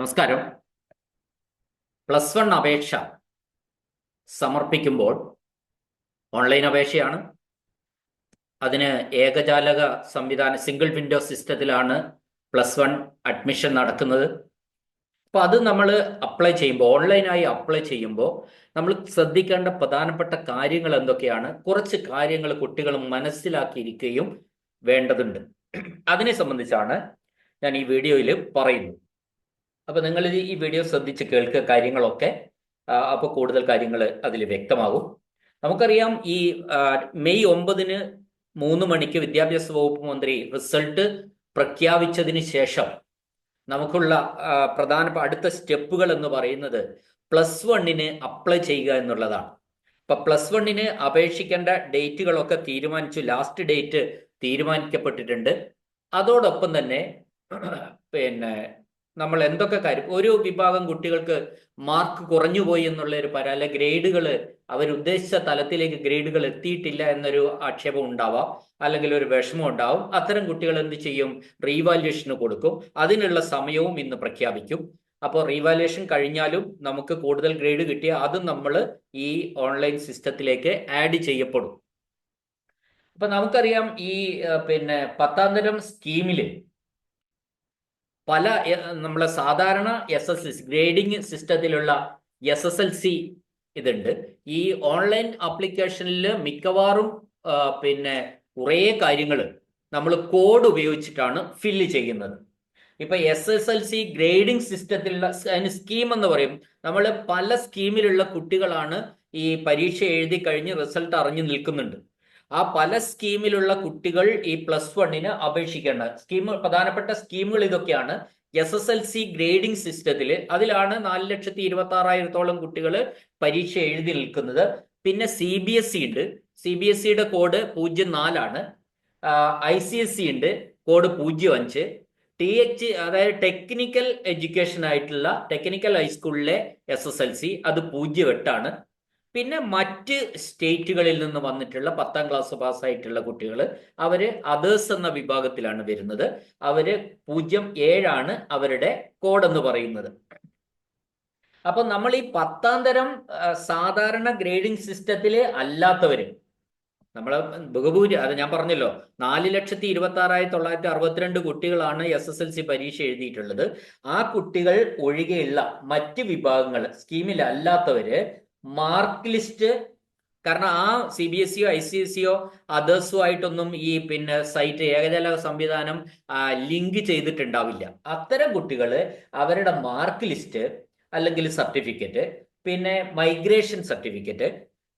നമസ്കാരം. +1 അപേക്ഷ സമർപ്പിക്കുമ്പോൾ ഓൺലൈൻ അപേക്ഷയാണ്. അതിന് ഏകജാലക സംവിധാനം സിംഗിൾ വിൻഡോ സിസ്റ്റത്തിലാണ് +1 അഡ്മിഷൻ നടക്കുന്നത്. അപ്പോൾ അത് നമ്മൾ അപ്ലൈ ചെയ്യുമ്പോൾ, ഓൺലൈനായി അപ്ലൈ ചെയ്യുമ്പോൾ നമ്മൾ ശ്രദ്ധിക്കേണ്ട പ്രധാനപ്പെട്ട കാര്യങ്ങൾ എന്തൊക്കെയാണ്? കുറച്ച് കാര്യങ്ങൾ കുട്ടികൾ മനസ്സിലാക്കിയിരിക്കുകയും വേണ്ടതുണ്ട്. അതിനെ സംബന്ധിച്ചാണ് ഞാൻ ഈ വീഡിയോയിൽ പറയുന്നത്. അപ്പൊ നിങ്ങൾ ഈ വീഡിയോ ശ്രദ്ധിച്ച് കേൾക്കുക കാര്യങ്ങളൊക്കെ. അപ്പോൾ കൂടുതൽ കാര്യങ്ങൾ അതിൽ വ്യക്തമാകും. നമുക്കറിയാം, ഈ മെയ് 9-ന് 3 മണിക്ക് വിദ്യാഭ്യാസ വകുപ്പ് മന്ത്രി റിസൾട്ട് പ്രഖ്യാപിച്ചതിന് ശേഷം നമുക്കുള്ള അടുത്ത സ്റ്റെപ്പുകൾ എന്ന് പറയുന്നത് +1-ന് അപ്ലൈ ചെയ്യുക എന്നുള്ളതാണ്. അപ്പൊ +1-ന് അപേക്ഷിക്കേണ്ട ഡേറ്റുകളൊക്കെ തീരുമാനിച്ചു. ലാസ്റ്റ് ഡേറ്റ് തീരുമാനിക്കപ്പെട്ടിട്ടുണ്ട്. അതോടൊപ്പം തന്നെ പിന്നെ നമ്മൾ എന്തൊക്കെ കാര്യം, ഒരു വിഭാഗം കുട്ടികൾക്ക് മാർക്ക് കുറഞ്ഞുപോയി എന്നുള്ള ഒരു അല്ലെ ഗ്രേഡുകൾ അവരുദ്ദേശിച്ച തലത്തിലേക്ക് ഗ്രേഡുകൾ എത്തിയിട്ടില്ല എന്നൊരു ആക്ഷേപം ഉണ്ടാവാം, അല്ലെങ്കിൽ ഒരു വിഷമം ഉണ്ടാവും. അത്തരം കുട്ടികൾ എന്ത് ചെയ്യും? റീവാല്യുവേഷന് കൊടുക്കും. അതിനുള്ള സമയവും ഇന്ന് പ്രഖ്യാപിക്കും. അപ്പോൾ റീവാല്യുവേഷൻ കഴിഞ്ഞാലും നമുക്ക് കൂടുതൽ ഗ്രേഡ് കിട്ടിയ അതും നമ്മൾ ഈ ഓൺലൈൻ സിസ്റ്റത്തിലേക്ക് ആഡ് ചെയ്യപ്പെടും. അപ്പൊ നമുക്കറിയാം, ഈ 10ാം തരം സ്കീമിൽ പല നമ്മളെ സാധാരണ SSLC ഗ്രേഡിംഗ് സിസ്റ്റത്തിലുള്ള SSLC ഇതുണ്ട്. ഈ ഓൺലൈൻ ആപ്ലിക്കേഷനിൽ മിക്കവാറും കുറേ കാര്യങ്ങൾ നമ്മൾ കോഡ് ഉപയോഗിച്ചിട്ടാണ് ഫില്ല് ചെയ്യുന്നത്. ഇപ്പൊ SSLC ഗ്രേഡിംഗ് സിസ്റ്റത്തിലുള്ള സ്കീം എന്ന് പറയും. നമ്മൾ പല സ്കീമിലുള്ള കുട്ടികളാണ് ഈ പരീക്ഷ എഴുതി കഴിഞ്ഞ് റിസൾട്ട് അറിഞ്ഞു നിൽക്കുന്നുണ്ട്. ആ പല സ്കീമിലുള്ള കുട്ടികൾ ഈ +1-ന് അപേക്ഷിക്കേണ്ട പ്രധാനപ്പെട്ട സ്കീമുകൾ ഇതൊക്കെയാണ്. SSLC ഗ്രേഡിംഗ് സിസ്റ്റത്തിൽ അതിലാണ് 4,26,000-ഓളം കുട്ടികൾ പരീക്ഷ എഴുതി നിൽക്കുന്നത്. പിന്നെ CBSE ഉണ്ട്. CBSEയുടെ കോഡ് 04 ICSE ഉണ്ട്, കോഡ് 05. TH അതായത് ടെക്നിക്കൽ എഡ്യൂക്കേഷൻ ആയിട്ടുള്ള ടെക്നിക്കൽ ഹൈസ്കൂളിലെ SSLC അത് 08. പിന്നെ മറ്റ് സ്റ്റേറ്റുകളിൽ നിന്ന് വന്നിട്ടുള്ള 10ാം ക്ലാസ് പാസ്സായിട്ടുള്ള കുട്ടികൾ അവര് അതേഴ്സ് എന്ന വിഭാഗത്തിലാണ് വരുന്നത്. അവര് 07 അവരുടെ കോഡ് എന്ന് പറയുന്നത്. അപ്പൊ നമ്മൾ ഈ 10ാം തരം സാധാരണ ഗ്രേഡിംഗ് സിസ്റ്റത്തില് അല്ലാത്തവര്, നമ്മളെ അത് ഞാൻ പറഞ്ഞല്ലോ, 4,26,962 കുട്ടികളാണ് SSLC പരീക്ഷ എഴുതിയിട്ടുള്ളത്. ആ കുട്ടികൾ ഒഴികെയുള്ള മറ്റ് വിഭാഗങ്ങൾ സ്കീമിൽ അല്ലാത്തവര് മാർക്ക് ലിസ്റ്റ്, കാരണം ആ CBSEയോ ICSEയോ അതേഴ്സോ ആയിട്ടൊന്നും ഈ സൈറ്റ് ഏകജാലക സംവിധാനം ലിങ്ക് ചെയ്തിട്ടുണ്ടാവില്ല. അത്തരം കുട്ടികൾ അവരുടെ മാർക്ക് ലിസ്റ്റ് അല്ലെങ്കിൽ സർട്ടിഫിക്കറ്റ്, പിന്നെ മൈഗ്രേഷൻ സർട്ടിഫിക്കറ്റ്,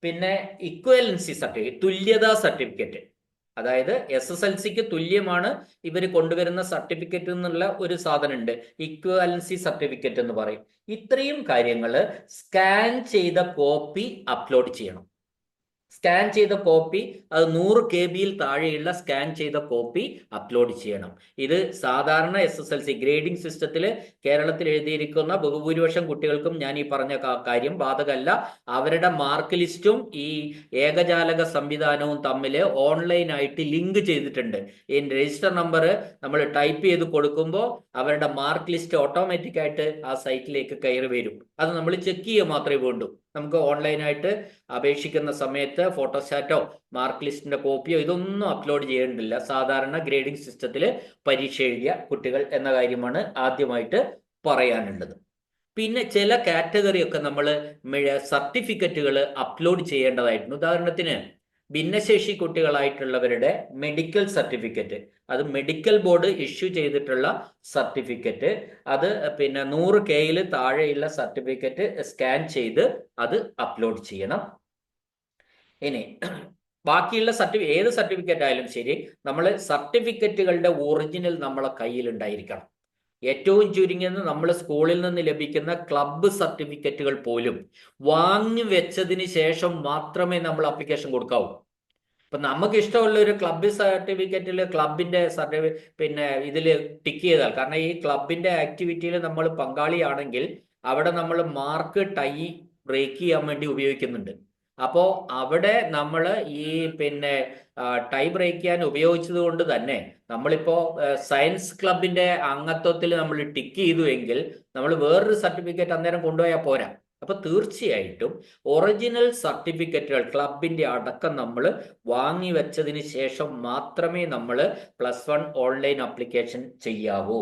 പിന്നെ ഇക്വലൻസി സർട്ടിഫിക്കറ്റ്, തുല്യതാ സർട്ടിഫിക്കറ്റ്, അതായത് SSLCക്ക് തുല്യമാണ് ഇവർ കൊണ്ടുവരുന്ന സർട്ടിഫിക്കറ്റ് എന്നുള്ള ഒരു സാധനമുണ്ട്, ഇക്വാലൻസി സർട്ടിഫിക്കറ്റ് എന്ന് പറയും. ഇത്രയും കാര്യങ്ങൾ സ്കാൻ ചെയ്ത കോപ്പി അപ്ലോഡ് ചെയ്യണം. സ്കാൻ ചെയ്ത കോപ്പി, അത് 100 KB താഴെയുള്ള സ്കാൻ ചെയ്ത കോപ്പി അപ്ലോഡ് ചെയ്യണം. ഇത് സാധാരണ SSLC ഗ്രേഡിംഗ് സിസ്റ്റത്തിൽ കേരളത്തിൽ എഴുതിയിരിക്കുന്ന ബഹുഭൂരിപക്ഷം കുട്ടികൾക്കും ഞാൻ ഈ പറഞ്ഞ കാര്യം ബാധകമല്ല. അവരുടെ മാർക്ക് ലിസ്റ്റും ഈ ഏകജാലക സംവിധാനവും തമ്മിൽ ഓൺലൈനായിട്ട് ലിങ്ക് ചെയ്തിട്ടുണ്ട്. ഈ രജിസ്റ്റർ നമ്പർ നമ്മൾ ടൈപ്പ് ചെയ്ത് കൊടുക്കുമ്പോൾ അവരുടെ മാർക്ക് ലിസ്റ്റ് ഓട്ടോമാറ്റിക് ആയിട്ട് ആ സൈറ്റിലേക്ക് കയറി വരും. അത് നമ്മൾ ചെക്ക് ചെയ്യുക മാത്രമേ വേണ്ടൂ. നമുക്ക് ഓൺലൈനായിട്ട് അപേക്ഷിക്കുന്ന സമയത്ത് ഫോട്ടോസ്റ്റാറ്റോ മാർക്ക് ലിസ്റ്റിന്റെ കോപ്പിയോ ഇതൊന്നും അപ്ലോഡ് ചെയ്യേണ്ടില്ല. സാധാരണ ഗ്രേഡിംഗ് സിസ്റ്റത്തിൽ പരീക്ഷ എഴുതിയ കുട്ടികൾ എന്ന കാര്യമാണ് ആദ്യമായിട്ട് പറയാനുള്ളത്. പിന്നെ ചില കാറ്റഗറി ഒക്കെ നമ്മൾ സർട്ടിഫിക്കറ്റുകൾ അപ്ലോഡ് ചെയ്യേണ്ടതായിട്ടുണ്ട്. ഉദാഹരണത്തിന് ഭിന്നശേഷി കുട്ടികളായിട്ടുള്ളവരുടെ മെഡിക്കൽ സർട്ടിഫിക്കറ്റ്, അത് മെഡിക്കൽ ബോർഡ് ഇഷ്യൂ ചെയ്തിട്ടുള്ള സർട്ടിഫിക്കറ്റ്, അത് 100 KB താഴെയുള്ള സർട്ടിഫിക്കറ്റ് സ്കാൻ ചെയ്ത് അത് അപ്ലോഡ് ചെയ്യണം. ഇനി ബാക്കിയുള്ള ഏത് സർട്ടിഫിക്കറ്റ് ആയാലും ശരി, നമ്മൾ സർട്ടിഫിക്കറ്റുകളുടെ ഒറിജിനൽ നമ്മളെ കയ്യിൽ ഉണ്ടായിരിക്കണം. ഏറ്റവും ചുരുങ്ങിയത് നമ്മൾ സ്കൂളിൽ നിന്ന് ലഭിക്കുന്ന ക്ലബ്ബ് സർട്ടിഫിക്കറ്റുകൾ പോലും വാങ്ങി വെച്ചതിന് ശേഷം മാത്രമേ നമ്മൾ ആപ്ലിക്കേഷൻ കൊടുക്കാവൂ. ഇപ്പൊ നമുക്ക് ഇഷ്ടമുള്ള ഒരു ക്ലബ്ബ് സർട്ടിഫിക്കറ്റിൽ ക്ലബിന്റെ ഇതിൽ ടിക്ക് ചെയ്താൽ, കാരണം ഈ ക്ലബിന്റെ ആക്ടിവിറ്റിയിൽ നമ്മൾ പങ്കാളിയാണെങ്കിൽ അവിടെ നമ്മൾ മാർക്ക് ടൈ ബ്രേക്ക് ചെയ്യാൻ വേണ്ടി ഉപയോഗിക്കുന്നുണ്ട്. അപ്പോൾ അവിടെ നമ്മൾ ഈ പിന്നെ ടൈ ബ്രേക്ക് ചെയ്യാൻ ഉപയോഗിച്ചത് കൊണ്ട് തന്നെ നമ്മളിപ്പോ സയൻസ് ക്ലബിന്റെ അംഗത്വത്തിൽ നമ്മൾ ടിക്ക് ചെയ്തു എങ്കിൽ നമ്മൾ വേറൊരു സർട്ടിഫിക്കറ്റ് അന്നേരം കൊണ്ടുപോയാൽ പോരാ. അപ്പൊ തീർച്ചയായിട്ടും ഒറിജിനൽ സർട്ടിഫിക്കറ്റുകൾ ക്ലബിന്റെ അടക്കം നമ്മൾ വാങ്ങി വെച്ചതിന് ശേഷം മാത്രമേ നമ്മൾ +1 ഓൺലൈൻ ആപ്ലിക്കേഷൻ ചെയ്യാവൂ.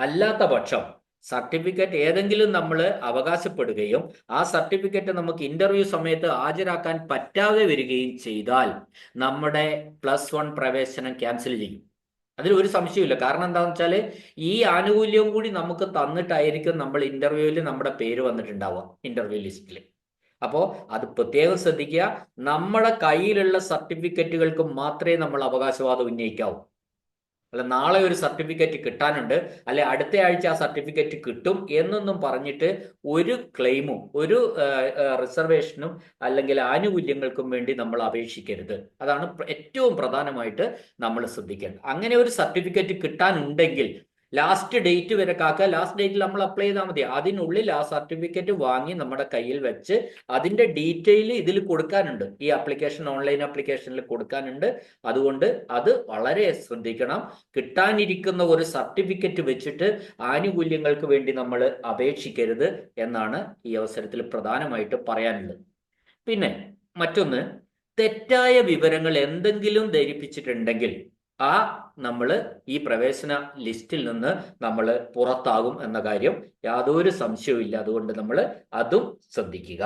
അല്ലാത്ത പക്ഷം സർട്ടിഫിക്കറ്റ് ഏതെങ്കിലും നമ്മൾ അവകാശപ്പെടുകയും ആ സർട്ടിഫിക്കറ്റ് നമുക്ക് ഇന്റർവ്യൂ സമയത്ത് ഹാജരാക്കാൻ പറ്റാതെ വരികയും ചെയ്താൽ നമ്മുടെ +1 പ്രവേശനം ക്യാൻസൽ ചെയ്യും. അതിൽ ഒരു സംശയമില്ല. കാരണം എന്താണെന്ന് വെച്ചാൽ ഈ ആനുകൂല്യവും കൂടി നമുക്ക് തന്നിട്ടായിരിക്കും നമ്മൾ ഇന്റർവ്യൂവിൽ നമ്മുടെ പേര് വന്നിട്ടുണ്ടാവുക ഇന്റർവ്യൂ ലിസ്റ്റിൽ. അപ്പോൾ അത് പ്രത്യേകം ശ്രദ്ധിക്കുക. നമ്മുടെ കയ്യിലുള്ള സർട്ടിഫിക്കറ്റുകൾക്ക് മാത്രമേ നമ്മൾ അവകാശവാദം ഉന്നയിക്കാവൂ. അല്ല നാളെ ഒരു സർട്ടിഫിക്കറ്റ് കിട്ടാനുണ്ട്, അല്ലെ അടുത്ത ആഴ്ച ആ സർട്ടിഫിക്കറ്റ് കിട്ടും എന്നൊന്നും പറഞ്ഞിട്ട് ഒരു ക്ലെയിമും ഒരു റിസർവേഷനും അല്ലെങ്കിൽ ആനുകൂല്യങ്ങൾക്കും വേണ്ടി നമ്മൾ അപേക്ഷിക്കരുത്. അതാണ് ഏറ്റവും പ്രധാനമായിട്ട് നമ്മൾ ശ്രദ്ധിക്കേണ്ടത്. അങ്ങനെ ഒരു സർട്ടിഫിക്കറ്റ് കിട്ടാനുണ്ടെങ്കിൽ ലാസ്റ്റ് ഡേറ്റ് വരെ കാക്കുക. ലാസ്റ്റ് ഡേറ്റിൽ നമ്മൾ അപ്ലൈ ചെയ്താൽ മതി. അതിനുള്ളിൽ ആ സർട്ടിഫിക്കറ്റ് വാങ്ങി നമ്മുടെ കയ്യിൽ വെച്ച് അതിന്റെ ഡീറ്റെയിൽ ഇതിൽ കൊടുക്കാനുണ്ട്, ഈ ആപ്ലിക്കേഷൻ ഓൺലൈൻ ആപ്ലിക്കേഷനിൽ കൊടുക്കാനുണ്ട്. അതുകൊണ്ട് അത് വളരെ ശ്രദ്ധിക്കണം. കിട്ടാനിരിക്കുന്ന ഒരു സർട്ടിഫിക്കറ്റ് വെച്ചിട്ട് ആനുകൂല്യങ്ങൾക്ക് വേണ്ടി നമ്മൾ അപേക്ഷിക്കരുത് എന്നാണ് ഈ അവസരത്തിൽ പ്രധാനമായിട്ട് പറയാനുള്ളത്. പിന്നെ മറ്റൊന്ന്, തെറ്റായ വിവരങ്ങൾ എന്തെങ്കിലും ധരിപ്പിച്ചിട്ടുണ്ടെങ്കിൽ നമ്മൾ ഈ പ്രവേശന ലിസ്റ്റിൽ നിന്ന് നമ്മൾ പുറത്താകും എന്ന കാര്യം യാതൊരു സംശയവും. അതുകൊണ്ട് നമ്മൾ അതും ശ്രദ്ധിക്കുക.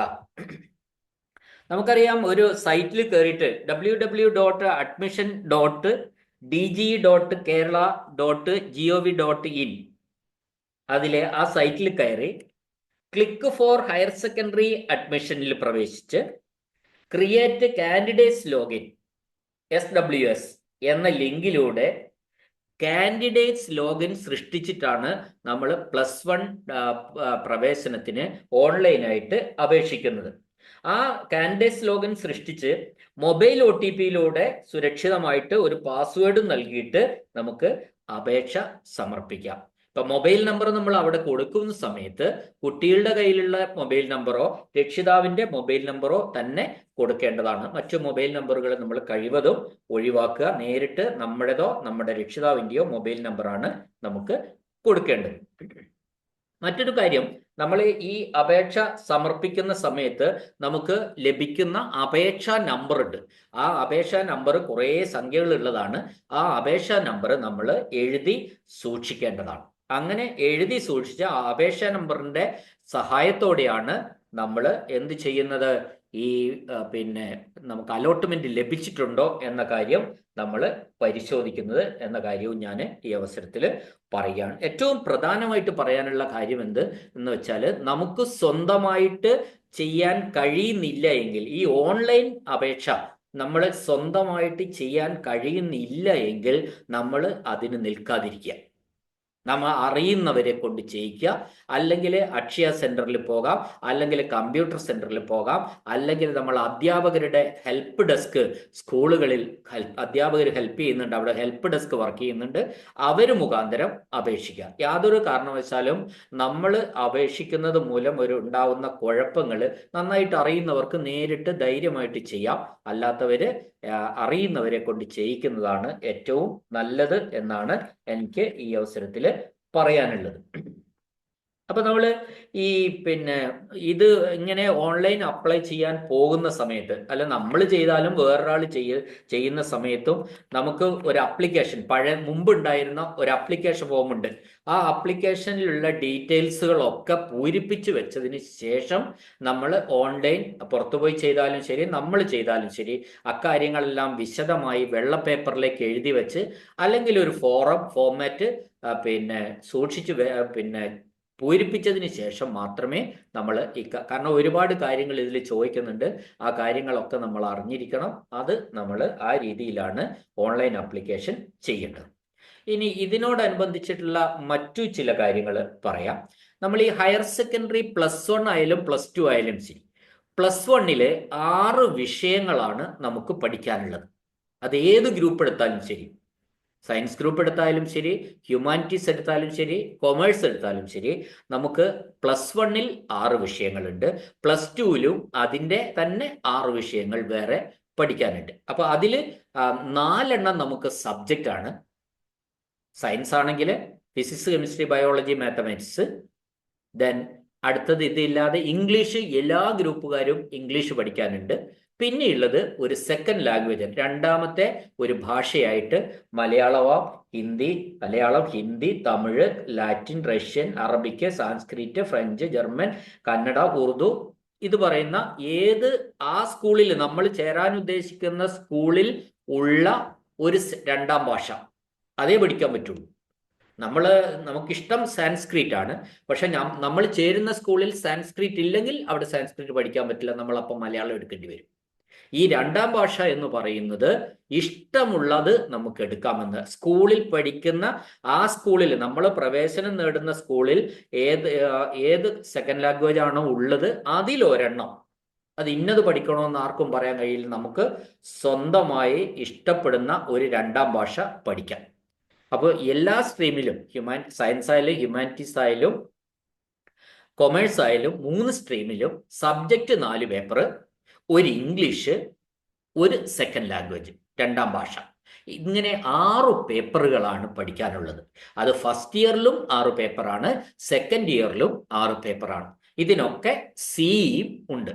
നമുക്കറിയാം, ഒരു സൈറ്റിൽ കയറിയിട്ട് www.admission.dge.kerala.gov.in അതിലെ ആ സൈറ്റിൽ കയറി ക്ലിക്ക് ഫോർ ഹയർ സെക്കൻഡറി അഡ്മിഷനിൽ പ്രവേശിച്ച് ക്രിയേറ്റ് കാൻഡിഡേറ്റ്സ് ലോഗിൻ SWS എന്ന ലിങ്കിലൂടെ കാൻഡിഡേറ്റ്സ് ലോഗിൻ സൃഷ്ടിച്ചിട്ടാണ് നമ്മൾ +1 പ്രവേശനത്തിന് ഓൺലൈനായിട്ട് അപേക്ഷിക്കുന്നത്. ആ കാൻഡിഡേറ്റ്സ് ലോഗിൻ സൃഷ്ടിച്ച് മൊബൈൽ OTPയിലൂടെ സുരക്ഷിതമായിട്ട് ഒരു പാസ്വേഡ് നൽകിയിട്ട് നമുക്ക് അപേക്ഷ സമർപ്പിക്കാം. ഇപ്പൊ മൊബൈൽ നമ്പർ നമ്മൾ അവിടെ കൊടുക്കുന്ന സമയത്ത് കുട്ടികളുടെ കയ്യിലുള്ള മൊബൈൽ നമ്പറോ രക്ഷിതാവിന്റെ മൊബൈൽ നമ്പറോ തന്നെ കൊടുക്കേണ്ടതാണ്. മറ്റു മൊബൈൽ നമ്പറുകൾ നമ്മൾ കഴിവതും ഒഴിവാക്കുക. നേരിട്ട് നമ്മുടേതോ നമ്മുടെ രക്ഷിതാവിന്റെയോ മൊബൈൽ നമ്പറാണ് നമുക്ക് കൊടുക്കേണ്ടത്. മറ്റൊരു കാര്യം, നമ്മൾ ഈ അപേക്ഷ സമർപ്പിക്കുന്ന സമയത്ത് നമുക്ക് ലഭിക്കുന്ന അപേക്ഷാ നമ്പർ ഉണ്ട്. ആ അപേക്ഷാ നമ്പർ കുറേ സംഖ്യകൾ ഉള്ളതാണ്. ആ അപേക്ഷാ നമ്പർ നമ്മൾ എഴുതി സൂക്ഷിക്കേണ്ടതാണ്. അങ്ങനെ എഴുതി സൂക്ഷിച്ച ആ അപേക്ഷാ നമ്പറിന്റെ സഹായത്തോടെയാണ് നമ്മൾ എന്ത് ചെയ്യുന്നത്, ഈ പിന്നെ നമുക്ക് അലോട്ട്മെന്റ് ലഭിച്ചിട്ടുണ്ടോ എന്ന കാര്യം നമ്മൾ പരിശോധിക്കുന്നത് എന്ന കാര്യവും ഞാൻ ഈ അവസരത്തിൽ പറയുകയാണ്. ഏറ്റവും പ്രധാനമായിട്ട് പറയാനുള്ള കാര്യം എന്ന് വെച്ചാൽ, നമുക്ക് സ്വന്തമായിട്ട് ചെയ്യാൻ കഴിയുന്നില്ല എങ്കിൽ, ഈ ഓൺലൈൻ അപേക്ഷ നമ്മൾ സ്വന്തമായിട്ട് ചെയ്യാൻ കഴിയുന്നില്ല എങ്കിൽ നമ്മൾ അതിന് നിൽക്കാതിരിക്കുക. നമ്മൾ അറിയുന്നവരെ കൊണ്ട് ചെയ്യിക്കുക. അല്ലെങ്കിൽ അക്ഷയ സെന്ററിൽ പോകാം, അല്ലെങ്കിൽ കമ്പ്യൂട്ടർ സെന്ററിൽ പോകാം, അല്ലെങ്കിൽ നമ്മൾ അധ്യാപകരുടെ ഹെൽപ്പ് ഡെസ്ക്, സ്കൂളുകളിൽ അധ്യാപകർ ഹെൽപ്പ് ചെയ്യുന്നുണ്ട്, അവിടെ ഹെൽപ്പ് ഡെസ്ക് വർക്ക് ചെയ്യുന്നുണ്ട്, അവർ മുഖാന്തരം അപേക്ഷിക്കുക. യാതൊരു കാരണവശാലും നമ്മൾ അപേക്ഷിക്കുന്നത് മൂലം ഉണ്ടാവുന്ന കുഴപ്പങ്ങൾ നന്നായിട്ട് അറിയുന്നവർക്ക് നേരിട്ട് ധൈര്യമായിട്ട് ചെയ്യാം. അല്ലാത്തവര് അറിയുന്നവരെ കൊണ്ട് ചെയ്യിക്കുന്നതാണ് ഏറ്റവും നല്ലത് എന്നാണ് എനിക്ക് ഈ അവസരത്തിൽ പറയാനുള്ളത്. അപ്പൊ നമ്മൾ ഈ ഇത് ഇങ്ങനെ ഓൺലൈൻ അപ്ലൈ ചെയ്യാൻ പോകുന്ന സമയത്ത്, അല്ല നമ്മൾ ചെയ്താലും വേറൊരാൾ ചെയ്യുന്ന സമയത്തും നമുക്ക് ഒരു അപ്ലിക്കേഷൻ, മുമ്പുണ്ടായിരുന്ന ഒരു അപ്ലിക്കേഷൻ ഫോം ഉണ്ട്. ആ അപ്ലിക്കേഷനിലുള്ള ഡീറ്റെയിൽസുകളൊക്കെ പൂരിപ്പിച്ച് വെച്ചതിന് ശേഷം നമ്മൾ ഓൺലൈൻ പുറത്തുപോയി ചെയ്താലും ശരി, നമ്മൾ ചെയ്താലും ശരി, അക്കാര്യങ്ങളെല്ലാം വിശദമായി വെള്ള പേപ്പറിലേക്ക് എഴുതി വെച്ച്, അല്ലെങ്കിൽ ഒരു ഫോർമാറ്റ് സൂക്ഷിച്ച് പൂരിപ്പിച്ചതിന് ശേഷം മാത്രമേ നമ്മൾ കാരണം ഒരുപാട് കാര്യങ്ങൾ ഇതിൽ ചോദിക്കുന്നുണ്ട്. ആ കാര്യങ്ങളൊക്കെ നമ്മൾ അറിഞ്ഞിരിക്കണം. അത് നമ്മൾ ആ രീതിയിലാണ് ഓൺലൈൻ ആപ്ലിക്കേഷൻ ചെയ്യേണ്ടത്. ഇനി ഇതിനോടനുബന്ധിച്ചിട്ടുള്ള മറ്റു ചില കാര്യങ്ങൾ പറയാം. നമ്മൾ ഈ ഹയർ സെക്കൻഡറി +1 ആയാലും +2 ആയാലും ശരി, +1 6 വിഷയങ്ങളാണ് നമുക്ക് പഠിക്കാനുള്ളത്. അത് ഏത് ഗ്രൂപ്പ് എടുത്താലും ശരി. സയൻസ് ഗ്രൂപ്പ് എടുത്താലും ശരി, ഹ്യൂമാനിറ്റീസ് എടുത്താലും ശരി, കൊമേഴ്സ് എടുത്താലും ശരി, നമുക്ക് +1 6 വിഷയങ്ങളുണ്ട്, +2 അതിൻ്റെ തന്നെ 6 വിഷയങ്ങൾ വേറെ പഠിക്കാനുണ്ട്. അപ്പൊ അതിൽ 4 നമുക്ക് സബ്ജക്റ്റ് ആണ്. സയൻസ് ആണെങ്കിൽ physics, chemistry, biology, mathematics. Then അടുത്തത് ഇതില്ലാതെ ഇംഗ്ലീഷ് എല്ലാ ഗ്രൂപ്പുകാരും ഇംഗ്ലീഷ് പഠിക്കാനുണ്ട്. പിന്നെയുള്ളത് ഒരു സെക്കൻഡ് ലാംഗ്വേജ്, രണ്ടാമത്തെ ഒരു ഭാഷയായിട്ട് മലയാളം, ഹിന്ദി, തമിഴ്, ലാറ്റിൻ, റഷ്യൻ, അറബിക്ക്, സാൻസ്ക്രിറ്റ്, ഫ്രഞ്ച്, ജർമ്മൻ, കന്നഡ, ഉറുദു, ഇത് പറയുന്ന ഏത് ആ സ്കൂളിൽ നമ്മൾ ചേരാൻ ഉദ്ദേശിക്കുന്ന സ്കൂളിൽ ഉള്ള ഒരു രണ്ടാം ഭാഷ അതേ പഠിക്കാൻ പറ്റുള്ളൂ. നമുക്കിഷ്ടം സാൻസ്ക്രിറ്റ് ആണ്, പക്ഷെ നമ്മൾ ചേരുന്ന സ്കൂളിൽ സാൻസ്ക്രിറ്റ് ഇല്ലെങ്കിൽ അവിടെ സാൻസ്ക്രിറ്റ് പഠിക്കാൻ പറ്റില്ല, നമ്മളപ്പം മലയാളം എടുക്കേണ്ടി വരും. ഈ രണ്ടാം ഭാഷ എന്ന് പറയുന്നത് ഇഷ്ടമുള്ളത് നമുക്ക് എടുക്കാമെന്ന്, സ്കൂളിൽ പഠിക്കുന്ന ആ സ്കൂളിൽ നമ്മൾ പ്രവേശനം നേടുന്ന സ്കൂളിൽ ഏത് സെക്കൻഡ് ലാംഗ്വേജ് ആണോ ഉള്ളത് അതിലൊരെണ്ണം, അത് ഇന്നത് പഠിക്കണമെന്ന് ആർക്കും പറയാൻ കഴിയില്ല. നമുക്ക് സ്വന്തമായി ഇഷ്ടപ്പെടുന്ന ഒരു രണ്ടാം ഭാഷ പഠിക്കാം. അപ്പോൾ എല്ലാ സ്ട്രീമിലും സയൻസ് ആയാലും ഹ്യൂമാനിറ്റീസ് ആയാലും കൊമേഴ്സ് ആയാലും 3 സ്ട്രീമിലും സബ്ജക്റ്റ് 4 പേപ്പർ, ഒരു ഇംഗ്ലീഷ്, ഒരു സെക്കൻഡ് ലാംഗ്വേജ് രണ്ടാം ഭാഷ, ഇങ്ങനെ 6 പേപ്പറുകളാണ് പഠിക്കാനുള്ളത്. അത് ഫസ്റ്റ് ഇയറിലും 6 പേപ്പറാണ്, സെക്കൻഡ് ഇയറിലും 6 പേപ്പറാണ്. ഇതിനൊക്കെ സിയും ഉണ്ട്.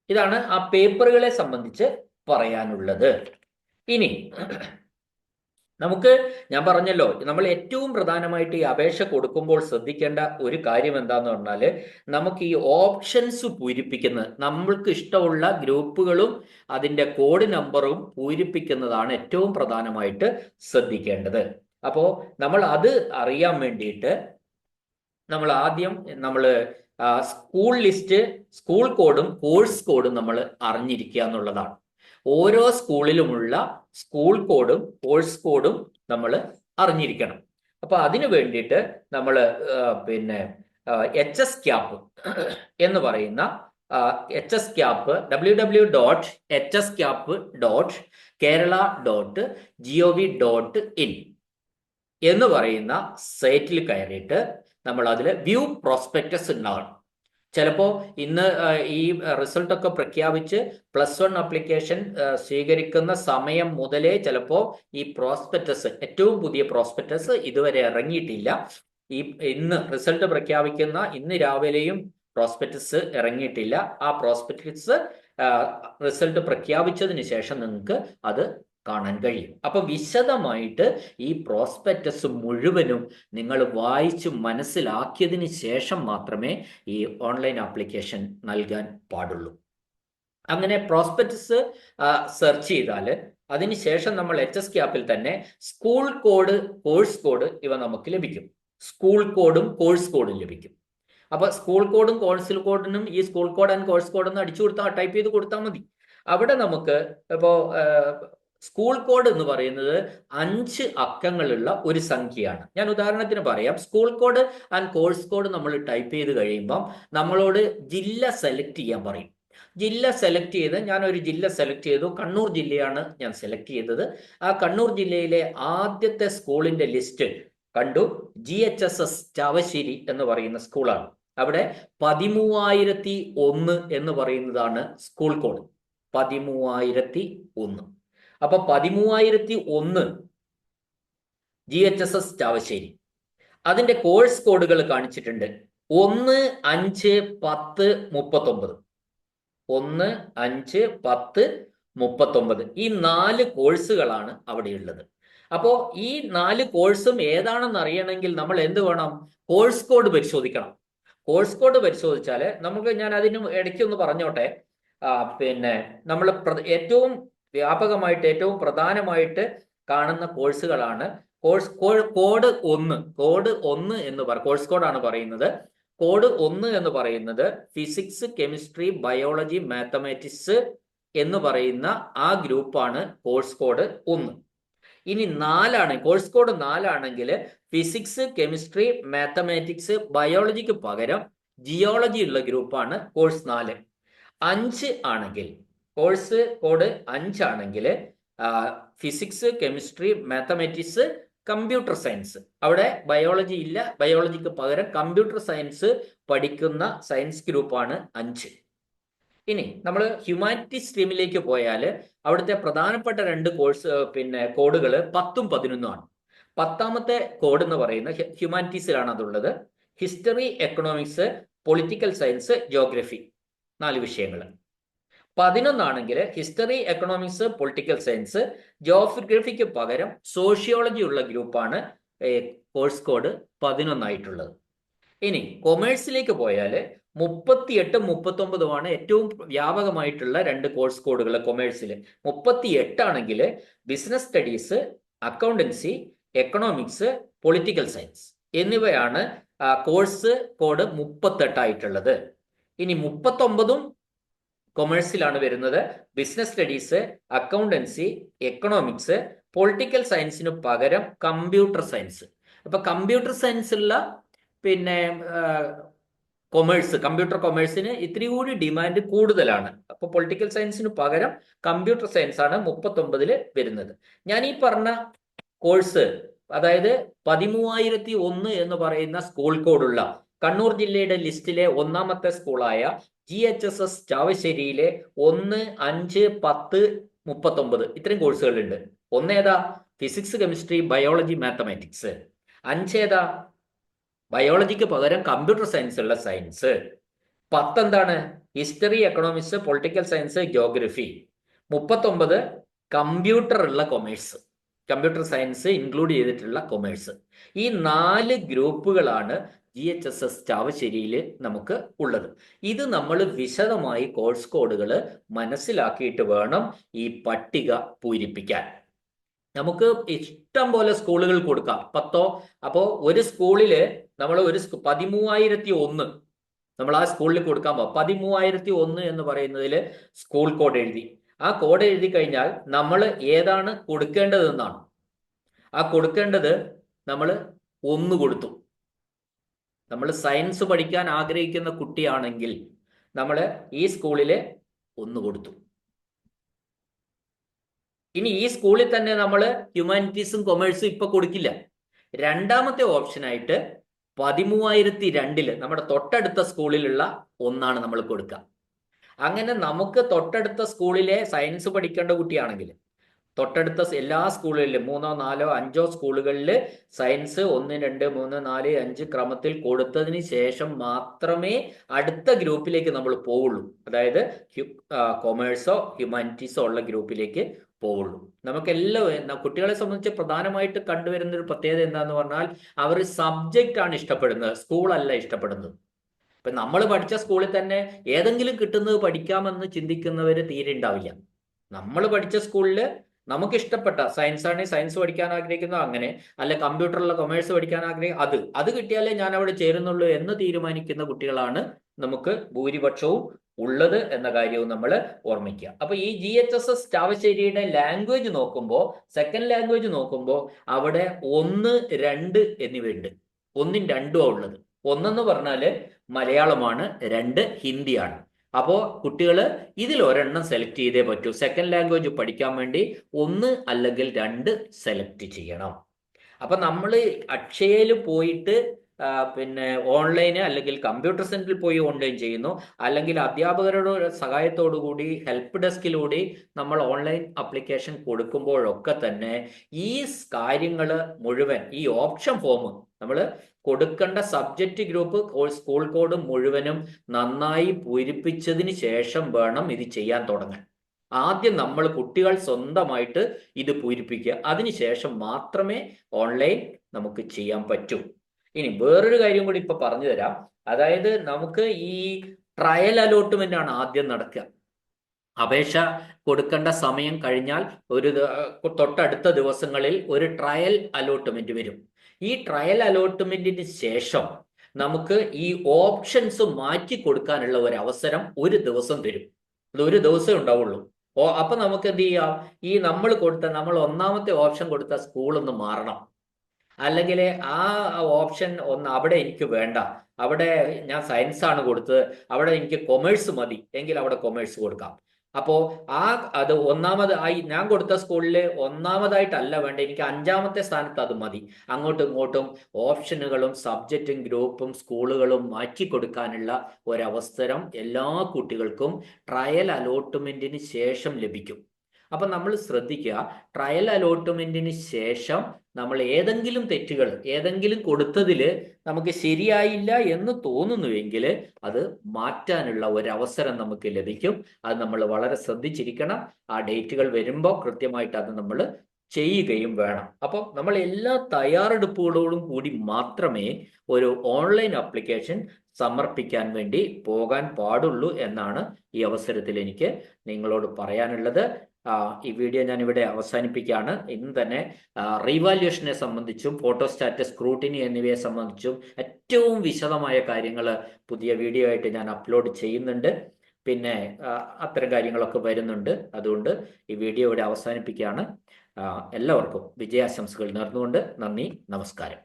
ഇതാണ് ആ പേപ്പറുകളെ സംബന്ധിച്ച് പറയാനുള്ളത്. ഇനി ഞാൻ പറഞ്ഞല്ലോ, നമ്മൾ ഏറ്റവും പ്രധാനമായിട്ട് ഈ അപേക്ഷ കൊടുക്കുമ്പോൾ ശ്രദ്ധിക്കേണ്ട ഒരു കാര്യം എന്താന്ന് പറഞ്ഞാൽ, നമുക്ക് ഈ ഓപ്ഷൻസ് പൂരിപ്പിക്കുന്നത്, നമ്മൾക്ക് ഇഷ്ടമുള്ള ഗ്രൂപ്പുകളും അതിൻ്റെ കോഡ് നമ്പറും പൂരിപ്പിക്കുന്നതാണ് ഏറ്റവും പ്രധാനമായിട്ട് ശ്രദ്ധിക്കേണ്ടത്. അപ്പോൾ നമ്മൾ അത് അറിയാൻ വേണ്ടിയിട്ട് നമ്മൾ ആദ്യം സ്കൂൾ ലിസ്റ്റ്, സ്കൂൾ കോഡും കോഴ്സ് കോഡും നമ്മൾ അറിഞ്ഞിരിക്കുക എന്നുള്ളതാണ്. ഓരോ സ്കൂളിലുമുള്ള സ്കൂൾ കോഡും കോഴ്സ് കോഡും നമ്മൾ അറിഞ്ഞിരിക്കണം. അപ്പൊ അതിനു വേണ്ടിയിട്ട് നമ്മൾ HS CAP എന്ന് പറയുന്ന HS CAP www.hscap.kerala.gov.in എന്ന് പറയുന്ന സൈറ്റിൽ കയറിയിട്ട് നമ്മൾ അതിൽ വ്യൂ പ്രോസ്പെക്ടസ് ഉണ്ടാകണം. ചിലപ്പോൾ ഇന്ന് ഈ റിസൾട്ടൊക്കെ പ്രഖ്യാപിച്ച് +1 ആപ്ലിക്കേഷൻ സ്വീകരിക്കുന്ന സമയം മുതലേ ചിലപ്പോൾ ഈ പ്രോസ്പെക്ടസ്, ഏറ്റവും പുതിയ പ്രോസ്പെക്ടസ് ഇതുവരെ ഇറങ്ങിയിട്ടില്ല. ഇന്ന് റിസൾട്ട് പ്രഖ്യാപിക്കുന്ന ഇന്ന് രാവിലെയും പ്രോസ്പെക്ടസ് ഇറങ്ങിയിട്ടില്ല. ആ പ്രോസ്പെക്ടസ് റിസൾട്ട് പ്രഖ്യാപിച്ചതിന് ശേഷം നിങ്ങൾക്ക് അത് കാണാൻ കഴിയും. അപ്പൊ വിശദമായിട്ട് ഈ പ്രോസ്പെക്ടസ് മുഴുവനും നിങ്ങൾ വായിച്ച് മനസ്സിലാക്കിയതിന് ശേഷം മാത്രമേ ഈ ഓൺലൈൻ ആപ്ലിക്കേഷൻ നൽകാൻ പാടുള്ളൂ. അങ്ങനെ പ്രോസ്പെക്ടസ് സെർച്ച് ചെയ്താൽ അതിനുശേഷം നമ്മൾ HS CAPൽ തന്നെ സ്കൂൾ കോഡ്, കോഴ്സ് കോഡ് ഇവ നമുക്ക് ലഭിക്കും. സ്കൂൾ കോഡും കോഴ്സ് കോഡും ലഭിക്കും. അപ്പൊ സ്കൂൾ കോഡും കോഴ്സ് കോഡിനും ഈ school code and course code ഒന്ന് അടിച്ചു കൊടുത്താൽ, ടൈപ്പ് ചെയ്ത് കൊടുത്താൽ മതി. അവിടെ നമുക്ക് ഇപ്പോൾ സ്കൂൾ കോഡ് എന്ന് പറയുന്നത് 5 അക്കങ്ങളുള്ള ഒരു സംഖ്യയാണ്. ഞാൻ ഉദാഹരണത്തിന് പറയാം. School code and course code നമ്മൾ ടൈപ്പ് ചെയ്ത് കഴിയുമ്പം നമ്മളോട് ജില്ല സെലക്ട് ചെയ്യാൻ പറയും. ജില്ല സെലക്ട് ചെയ്ത് ഞാനൊരു ജില്ല സെലക്ട് ചെയ്തു. കണ്ണൂർ ജില്ലയാണ് ഞാൻ സെലക്ട് ചെയ്തത്. ആ കണ്ണൂർ ജില്ലയിലെ ആദ്യത്തെ സ്കൂളിന്റെ ലിസ്റ്റ് കണ്ടു. GHSS ചാവശ്ശേരി എന്ന് പറയുന്ന സ്കൂളാണ്. അവിടെ 13001 എന്ന് പറയുന്നതാണ് സ്കൂൾ കോഡ്. 13001. അപ്പൊ 13001 GHSS ചാവശ്ശേരി. അതിന്റെ കോഴ്സ് കോഡുകൾ കാണിച്ചിട്ടുണ്ട്. 1, 5, 10, 39. 1, 5, 10, 39. ഈ 4 കോഴ്സുകളാണ് അവിടെയുള്ളത്. അപ്പോൾ ഈ 4 കോഴ്സും ഏതാണെന്ന് അറിയണമെങ്കിൽ നമ്മൾ എന്ത് വേണം? കോഴ്സ് കോഡ് പരിശോധിക്കണം. കോഴ്സ് കോഡ് പരിശോധിച്ചാൽ ഞാൻ അതിന് ഇടയ്ക്കൊന്ന് പറഞ്ഞോട്ടെ. നമ്മൾ ഏറ്റവും വ്യാപകമായിട്ട് ഏറ്റവും പ്രധാനമായിട്ട് കാണുന്ന കോഴ്സുകളാണ് കോഡ് 1. കോഡ് 1 എന്ന് കോഴ്സ് കോഡാണ് പറയുന്നത്. കോഡ് 1 എന്ന് പറയുന്നത് ഫിസിക്സ്, കെമിസ്ട്രി, ബയോളജി, മാത്തമാറ്റിക്സ് എന്ന് പറയുന്ന ആ ഗ്രൂപ്പാണ് കോഴ്സ് കോഡ് 1. ഇനി 4 കോഴ്സ് കോഡ് 4 ആണെങ്കിൽ ഫിസിക്സ്, കെമിസ്ട്രി, മാത്തമാറ്റിക്സ്, ബയോളജിക്ക് പകരം ജിയോളജി ഉള്ള ഗ്രൂപ്പാണ് കോഴ്സ് 4. 5 ആണെങ്കിൽ, കോഴ്സ് കോഡ് 5 ആണെങ്കിൽ physics, chemistry, mathematics, computer science. അവിടെ ബയോളജി ഇല്ല. ബയോളജിക്ക് പകരം കമ്പ്യൂട്ടർ സയൻസ് പഠിക്കുന്ന സയൻസ് ഗ്രൂപ്പാണ് 5. ഇനി നമ്മൾ ഹ്യൂമാനിറ്റി സ്ട്രീമിലേക്ക് പോയാൽ അവിടുത്തെ പ്രധാനപ്പെട്ട 2 കോഴ്സ് കോഡുകൾ 10ഉം 11ഉം ആണ്. 10ാമത്തെ കോഡ് എന്ന് പറയുന്നത് ഹ്യൂമാനിറ്റീസിലാണ് അതുള്ളത്. History, economics, political science, geography, 4 വിഷയങ്ങൾ. 11ആണെങ്കിൽ ഹിസ്റ്ററി, എക്കണോമിക്സ്, പൊളിറ്റിക്കൽ സയൻസ്, ജോഗ്രഫിക്ക് പകരം സോഷ്യോളജി ഉള്ള ഗ്രൂപ്പാണ് കോഴ്സ് കോഡ് 11 ആയിട്ടുള്ളത്. ഇനി കൊമേഴ്സിലേക്ക് പോയാൽ 38ഉം 39ഉമാണ് ഏറ്റവും വ്യാപകമായിട്ടുള്ള 2 കോഴ്സ് കോഡുകൾ കൊമേഴ്സിൽ. 38 ആണെങ്കിൽ business studies, accountancy, economics, political science എന്നിവയാണ് കോഴ്സ് കോഡ് 38 ആയിട്ടുള്ളത്. ഇനി 39ഉം കൊമേഴ്സിലാണ് വരുന്നത്. Business studies, accountancy, economics, political സയൻസിന് പകരം കമ്പ്യൂട്ടർ സയൻസ്. അപ്പൊ കമ്പ്യൂട്ടർ സയൻസുള്ള കമ്പ്യൂട്ടർ കൊമേഴ്സിന് ഇത്തിരി കൂടി ഡിമാൻഡ് കൂടുതലാണ്. അപ്പൊ പൊളിറ്റിക്കൽ സയൻസിന് പകരം കമ്പ്യൂട്ടർ സയൻസ് ആണ് 39ൽ വരുന്നത്. ഞാൻ ഈ പറഞ്ഞ കോഴ്സ്, അതായത് 13001 എന്ന് പറയുന്ന സ്കൂൾ കോഡുള്ള കണ്ണൂർ ജില്ലയുടെ ലിസ്റ്റിലെ 1ാമത്തെ സ്കൂളായ GHSS ചാവശ്ശേരിയിലെ 1, 5, 10, 39 ഇത്രയും കോഴ്സുകളുണ്ട്. 1 ഏതാ? Physics, chemistry, biology, mathematics. 5 ഏതാ? ബയോളജിക്ക് പകരം കമ്പ്യൂട്ടർ സയൻസ് ഉള്ള സയൻസ്. 10 എന്താണ്? History, economics, political science, geography. 39 computer ഉള്ള കൊമേഴ്സ്, കമ്പ്യൂട്ടർ സയൻസ് ഇൻക്ലൂഡ് ചെയ്തിട്ടുള്ള കൊമേഴ്സ്. ഈ 4 ഗ്രൂപ്പുകളാണ് GHSS ചാവശ്ശേരിയിൽ നമുക്ക് ഉള്ളത്. ഇത് നമ്മൾ വിശദമായി കോഴ്സ് കോഡുകൾ മനസ്സിലാക്കിയിട്ട് വേണം ഈ പട്ടിക പൂരിപ്പിക്കാൻ. നമുക്ക് ഇഷ്ടം പോലെ സ്കൂളുകൾ കൊടുക്കാം, 10. അപ്പോൾ ഒരു സ്കൂളില് നമ്മൾ 13001 നമ്മൾ ആ സ്കൂളിൽ കൊടുക്കാൻ പോകും. 13001 എന്ന് പറയുന്നതിൽ സ്കൂൾ കോഡ് എഴുതി. ആ കോഡ് എഴുതി കഴിഞ്ഞാൽ നമ്മൾ ഏതാണ് കൊടുക്കേണ്ടതെന്നാണ്. ആ കൊടുക്കേണ്ടത് നമ്മൾ 1 കൊടുത്തു. നമ്മൾ സയൻസ് പഠിക്കാൻ ആഗ്രഹിക്കുന്ന കുട്ടിയാണെങ്കിൽ നമ്മൾ ഈ സ്കൂളിൽ 1 കൊടുത്തു. ഇനി ഈ സ്കൂളിൽ തന്നെ നമ്മൾ ഹ്യൂമാനിറ്റീസും കൊമേഴ്സും ഇപ്പൊ കൊടുക്കില്ല. 2ാമത്തെ ഓപ്ഷനായിട്ട് 13002 നമ്മുടെ തൊട്ടടുത്ത സ്കൂളിലുള്ള 1 നമ്മൾ കൊടുക്കുക. അങ്ങനെ നമുക്ക് തൊട്ടടുത്ത സ്കൂളിലെ സയൻസ് പഠിക്കേണ്ട കുട്ടിയാണെങ്കിൽ തൊട്ടടുത്ത എല്ലാ സ്കൂളുകളിലും 3, 4, 5 സ്കൂളുകളിൽ സയൻസ് 1, 2, 3, 4, 5 ക്രമത്തിൽ കൊടുത്തതിന് ശേഷം മാത്രമേ അടുത്ത ഗ്രൂപ്പിലേക്ക് നമ്മൾ പോവുള്ളൂ. അതായത് കൊമേഴ്സോ ഹ്യൂമാനിറ്റീസോ ഉള്ള ഗ്രൂപ്പിലേക്ക് പോവുള്ളൂ. നമുക്കെല്ലാം കുട്ടികളെ സംബന്ധിച്ച് പ്രധാനമായിട്ട് കണ്ടുവരുന്ന ഒരു പ്രത്യേകത എന്താന്ന് പറഞ്ഞാൽ അവർ സബ്ജക്റ്റ് ആണ് ഇഷ്ടപ്പെടുന്നത്, സ്കൂളല്ല ഇഷ്ടപ്പെടുന്നത്. ഇപ്പൊ നമ്മൾ പഠിച്ച സ്കൂളിൽ തന്നെ ഏതെങ്കിലും കിട്ടുന്നത് പഠിക്കാമെന്ന് ചിന്തിക്കുന്നവര് തീരെ ഉണ്ടാവില്ല. നമ്മൾ പഠിച്ച സ്കൂളിൽ നമുക്ക് ഇഷ്ടപ്പെട്ട സയൻസ് ആണെങ്കിൽ സയൻസ് പഠിക്കാൻ ആഗ്രഹിക്കുന്നു, അങ്ങനെ അല്ല കമ്പ്യൂട്ടറിലുള്ള കൊമേഴ്സ് പഠിക്കാൻ ആഗ്രഹിക്കും, അത് കിട്ടിയാലേ ഞാൻ അവിടെ ചേരുന്നുള്ളൂ എന്ന് തീരുമാനിക്കുന്ന കുട്ടികളാണ് നമുക്ക് ഭൂരിപക്ഷവും ഉള്ളത് എന്ന കാര്യവും നമ്മൾ ഓർമ്മിക്കുക. അപ്പൊ ഈ GHSS ചാവശ്ശേരിയുടെ ലാംഗ്വേജ് നോക്കുമ്പോൾ, സെക്കൻഡ് ലാംഗ്വേജ് നോക്കുമ്പോൾ അവിടെ 1, 2 എന്നിവയുണ്ട്. 1ഉം 2ഉം ഉള്ളത്. 1 പറഞ്ഞാല് മലയാളമാണ്, 2 ഹിന്ദിയാണ്. അപ്പോ കുട്ടികൾ ഇതിൽ ഒരെണ്ണം സെലക്ട് ചെയ്തേ പറ്റൂ. സെക്കൻഡ് ലാംഗ്വേജ് പഠിക്കാൻ വേണ്ടി 1 അല്ലെങ്കിൽ 2 സെലക്ട് ചെയ്യണം. അപ്പൊ നമ്മൾ അക്ഷയയിൽ പോയിട്ട് ഓൺലൈന് അല്ലെങ്കിൽ കമ്പ്യൂട്ടർ സെന്ററിൽ പോയി ഓൺലൈൻ ചെയ്യുന്നു, അല്ലെങ്കിൽ അധ്യാപകരുടെ സഹായത്തോടു കൂടി ഹെൽപ്പ് ഡെസ്കിലൂടെ നമ്മൾ ഓൺലൈൻ അപ്ലിക്കേഷൻ കൊടുക്കുമ്പോഴൊക്കെ തന്നെ ഈ കാര്യങ്ങൾ മുഴുവൻ, ഈ ഓപ്ഷൻ ഫോം നമ്മൾ കൊടുക്കേണ്ട സബ്ജക്റ്റ് ഗ്രൂപ്പ് സ്കൂൾ കോഡ് മുഴുവനും നന്നായി പൂരിപ്പിച്ചതിന് ശേഷം വേണം ഇത് ചെയ്യാൻ തുടങ്ങാൻ. ആദ്യം നമ്മൾ കുട്ടികൾ സ്വന്തമായിട്ട് ഇത് പൂരിപ്പിക്കുക, അതിനുശേഷം മാത്രമേ ഓൺലൈൻ നമുക്ക് ചെയ്യാൻ പറ്റൂ. ഇനി വേറൊരു കാര്യം കൂടി ഇപ്പൊ പറഞ്ഞു തരാം. അതായത് നമുക്ക് ഈ ട്രയൽ അലോട്ട്മെന്റ് ആണ് ആദ്യം നടക്കുക. അപേക്ഷ കൊടുക്കേണ്ട സമയം കഴിഞ്ഞാൽ തൊട്ടടുത്ത ദിവസങ്ങളിൽ ഒരു ട്രയൽ അലോട്ട്മെന്റ് വരും. ഈ ട്രയൽ അലോട്ട്മെന്റിന് ശേഷം നമുക്ക് ഈ ഓപ്ഷൻസ് മാറ്റി കൊടുക്കാനുള്ള ഒരു അവസരം ഒരു ദിവസം തരും. അത് ഒരു ദിവസമേ ഉണ്ടാവുള്ളൂ. അപ്പൊ നമുക്ക് എന്ത് ചെയ്യാം, ഈ നമ്മൾ 1ാമത്തെ ഓപ്ഷൻ കൊടുത്ത സ്കൂൾ ഒന്ന് മാറണം, അല്ലെങ്കിൽ ആ ഓപ്ഷൻ അവിടെ എനിക്ക് വേണ്ട, അവിടെ ഞാൻ സയൻസ് ആണ് കൊടുത്തത്, അവിടെ എനിക്ക് കൊമേഴ്സ് മതി എങ്കിൽ അവിടെ കൊമേഴ്സ് കൊടുക്കാം. അപ്പോൾ അത് ഒന്നാമതായി ഞാൻ കൊടുത്ത സ്കൂളിൽ ഒന്നാമതായിട്ടല്ല വേണ്ട, എനിക്ക് 5-ാമത്തെ സ്ഥാനത്ത് അത് മതി. അങ്ങോട്ടും ഇങ്ങോട്ടും ഓപ്ഷനുകളും സബ്ജക്റ്റും ഗ്രൂപ്പും സ്കൂളുകളും മാറ്റി കൊടുക്കാനുള്ള ഒരവസരം എല്ലാ കുട്ടികൾക്കും ട്രയൽ അലോട്ട്മെന്റിന് ശേഷം ലഭിക്കും. അപ്പൊ നമ്മൾ ശ്രദ്ധിക്കുക, ട്രയൽ അലോട്ട്മെന്റിന് ശേഷം നമ്മൾ ഏതെങ്കിലും തെറ്റുകൾ ഏതെങ്കിലും കൊടുത്തതിൽ നമുക്ക് ശരിയായില്ല എന്ന് തോന്നുന്നുവെങ്കിൽ അത് മാറ്റാനുള്ള ഒരവസരം നമുക്ക് ലഭിക്കും. അത് നമ്മൾ വളരെ ശ്രദ്ധിച്ചിരിക്കണം. ആ ഡേറ്റുകൾ വരുമ്പോൾ കൃത്യമായിട്ട് അത് നമ്മൾ ചെയ്യുകയും വേണം. അപ്പോൾ നമ്മൾ എല്ലാ തയ്യാറെടുപ്പുകളോടും കൂടി മാത്രമേ ഒരു ഓൺലൈൻ ആപ്ലിക്കേഷൻ സമർപ്പിക്കാൻ വേണ്ടി പോകാൻ പാടുള്ളൂ എന്നാണ് ഈ അവസരത്തിൽ എനിക്ക് നിങ്ങളോട് പറയാനുള്ളത്. ഈ വീഡിയോ ഞാൻ ഇവിടെ അവസാനിപ്പിക്കുകയാണ്. ഇന്ന് തന്നെ റീവാല്യുവേഷനെ സംബന്ധിച്ചും ഫോട്ടോസ്റ്റാറ്റ്, സ്ക്രൂട്ടിനി എന്നിവയെ സംബന്ധിച്ചും ഏറ്റവും വിശദമായ കാര്യങ്ങൾ പുതിയ വീഡിയോ ആയിട്ട് ഞാൻ അപ്ലോഡ് ചെയ്യുന്നുണ്ട്. പിന്നെ അത്തരം കാര്യങ്ങളൊക്കെ വരുന്നുണ്ട്. അതുകൊണ്ട് ഈ വീഡിയോ ഇവിടെ അവസാനിപ്പിക്കുകയാണ്. എല്ലാവർക്കും വിജയാശംസകൾ നേർന്നുകൊണ്ട് നന്ദി, നമസ്കാരം.